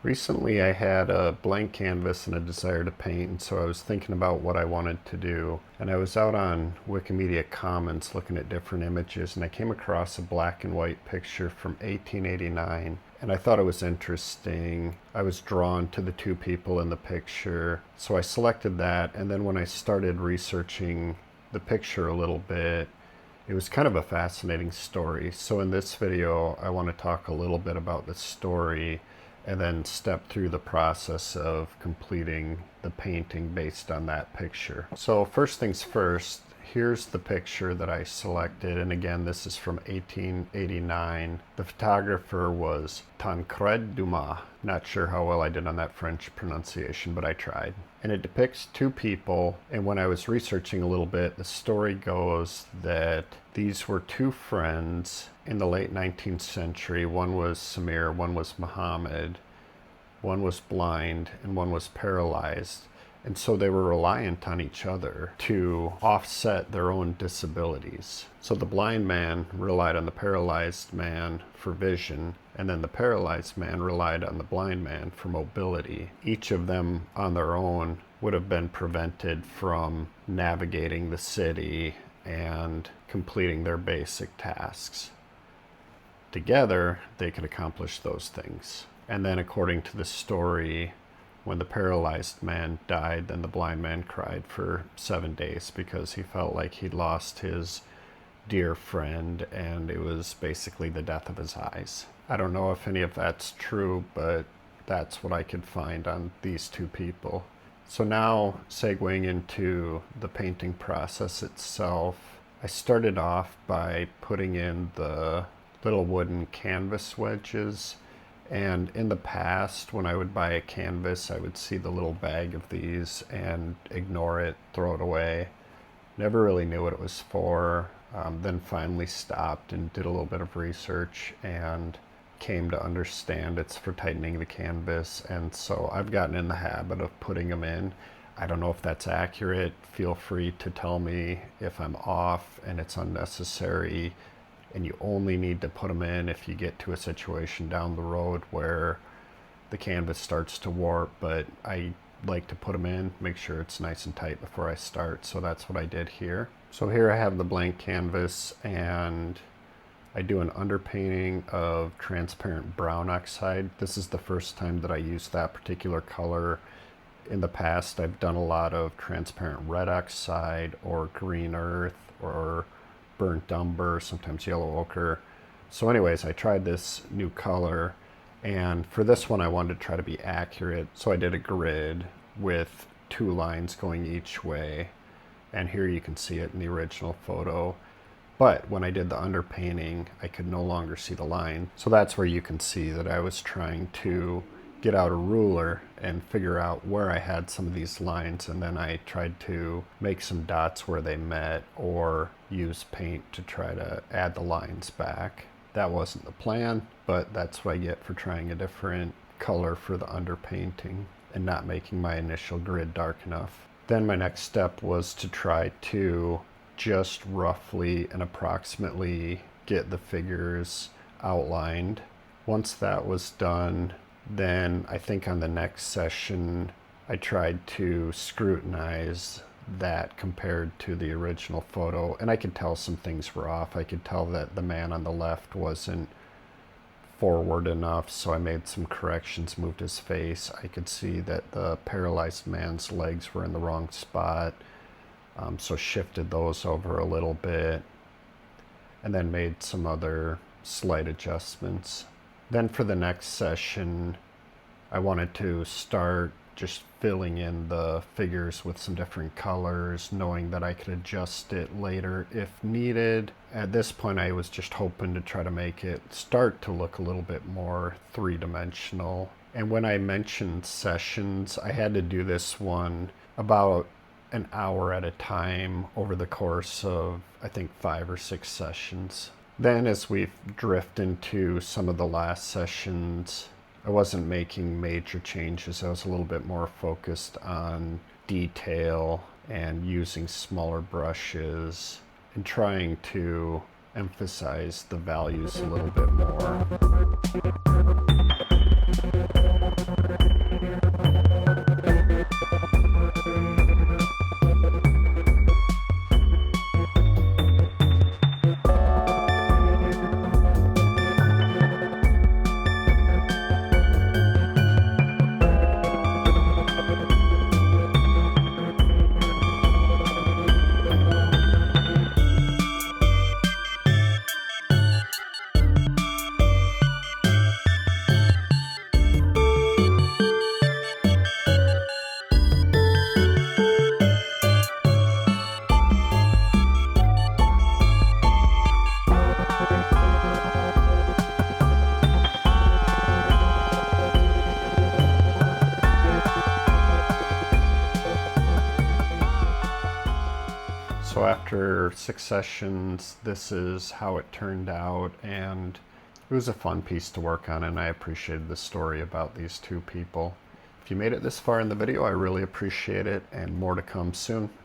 Recently I had a blank canvas and a desire to paint, so I was thinking about what I wanted to do. And I was out on Wikimedia Commons looking at different images, and I came across a black and white picture from 1889. And I thought it was interesting. I was drawn to the two people in the picture, so I selected that. And then when I started researching the picture a little bit, it was kind of a fascinating story. So in this video, I want to talk a little bit about the story and then step through the process of completing the painting based on that picture. So first things first, here's the picture that I selected, and again, this is from 1889. The photographer was Tancrede Dumas. Not sure how well I did on that French pronunciation, but I tried. And it depicts two people, and when I was researching a little bit, the story goes that these were two friends in the late 19th century. One was Samir, one was Muhammad, one was blind, and one was paralyzed. And so they were reliant on each other to offset their own disabilities. So the blind man relied on the paralyzed man for vision, and then the paralyzed man relied on the blind man for mobility. Each of them on their own would have been prevented from navigating the city and completing their basic tasks. Together, they could accomplish those things. And then according to the story, when the paralyzed man died, then the blind man cried for 7 days because he felt like he'd lost his dear friend, and it was basically the death of his eyes. I don't know if any of that's true, but that's what I could find on these two people. So now, segueing into the painting process itself, I started off by putting in the little wooden canvas wedges. And in the past, when I would buy a canvas, I would see the little bag of these and ignore it, throw it away. Never really knew what it was for. Then finally stopped and did a little bit of research and came to understand it's for tightening the canvas. And so I've gotten in the habit of putting them in. I don't know if that's accurate. Feel free to tell me if I'm off and it's unnecessary, and you only need to put them in if you get to a situation down the road where the canvas starts to warp. But I like to put them in, make sure it's nice and tight before I start. So that's what I did here. So here I have the blank canvas, and I do an underpainting of transparent brown oxide. This is the first time that I use that particular color. In the past, I've done a lot of transparent red oxide or green earth or burnt umber, sometimes yellow ochre. So anyways, I tried this new color, and for this one I wanted to try to be accurate. So I did a grid with two lines going each way, and here you can see it in the original photo. But when I did the underpainting, I could no longer see the line. So that's where you can see that I was trying to get out a ruler and figure out where I had some of these lines, and then I tried to make some dots where they met or use paint to try to add the lines back. That wasn't the plan, but that's what I get for trying a different color for the underpainting and not making my initial grid dark enough. Then my next step was to try to just roughly and approximately get the figures outlined. Once that was done, then I think on the next session, I tried to scrutinize that compared to the original photo, and I could tell some things were off. I could tell that the man on the left wasn't forward enough, so I made some corrections, moved his face. I could see that the paralyzed man's legs were in the wrong spot, so shifted those over a little bit, and then made some other slight adjustments. Then for the next session, I wanted to start just filling in the figures with some different colors, knowing that I could adjust it later if needed. At this point, I was just hoping to try to make it start to look a little bit more three-dimensional. And when I mentioned sessions, I had to do this one about an hour at a time over the course of, I think, 5 or 6 sessions. Then as we drift into some of the last sessions, I wasn't making major changes. I was a little bit more focused on detail and using smaller brushes and trying to emphasize the values a little bit more. So after 6 sessions, this is how it turned out, and it was a fun piece to work on, and I appreciated the story about these two people. If you made it this far in the video, I really appreciate it, and more to come soon.